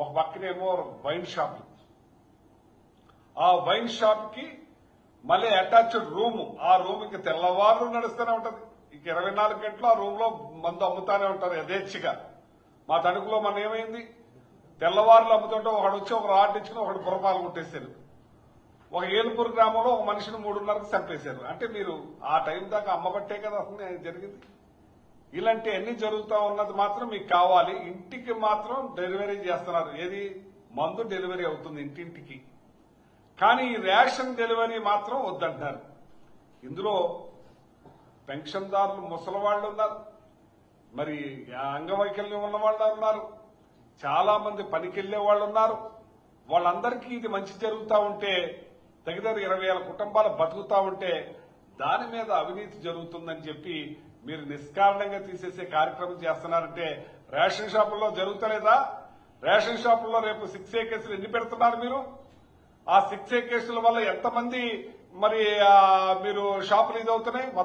ఒక పక్కనేమో wine shop. ఆ వైన్ షాప్ కి మళ్ళీ అటాచ్డ్ రూమ్. ఆ రూమ్ ఇంక తెల్లవారు నడుస్తూనే ఉంటది. ఇంక 24 గంటలు ఆ రూమ్ లో మందు అమ్ముతానే ఉంటారు యథేచ్ఛగా. మా తణుకులో మన ఏమైంది, తెల్లవారులు అమ్ముతుంటే ఒకడు వచ్చి ఒక రాడ్ ఇచ్చుకుని ఒకడు పురపాలు కొట్టేశారు. ఒక ఏలుపూరు గ్రామంలో ఒక మనిషిని 3:30కి చంపేశారు. అంటే మీరు ఆ టైం దాకా అమ్మబట్టే కదా అసలు జరిగింది. ఇలాంటి అన్ని జరుగుతూ ఉన్నది మాత్రం మీకు కావాలి. ఇంటికి మాత్రం డెలివరీ చేస్తున్నారు. ఏది మందు డెలివరీ అవుతుంది ఇంటింటికి. కానీ ఈ రేషన్ డెలివరీ మాత్రం వద్దంటున్నారు. ఇందులో పెన్షన్దారులు ముసలి వాళ్ళు ఉన్నారు, మరి అంగవైకల్యం ఉన్న వాళ్ళు ఉన్నారు, చాలా మంది పనికెళ్లే వాళ్ళు ఉన్నారు. వాళ్ళందరికీ ఇది మంచి జరుగుతూ ఉంటే, దగ్గర 20,000 కుటుంబాలు బతుకుతా ఉంటే దాని మీద అవినీతి జరుగుతుందని చెప్పి మీరు నిష్కారణంగా తీసేసే కార్యక్రమం చేస్తున్నారంటే రేషన్ షాపుల్లో జరుగుతలేదా? రేషన్ షాపుల్లో రేపు 6A కేసులు ఎన్ని పెడుతున్నారు మీరు? ఆ 6A కేసుల వల్ల ఎంతమంది మరి మీరు షాపులు ఇదవుతున్నాయి?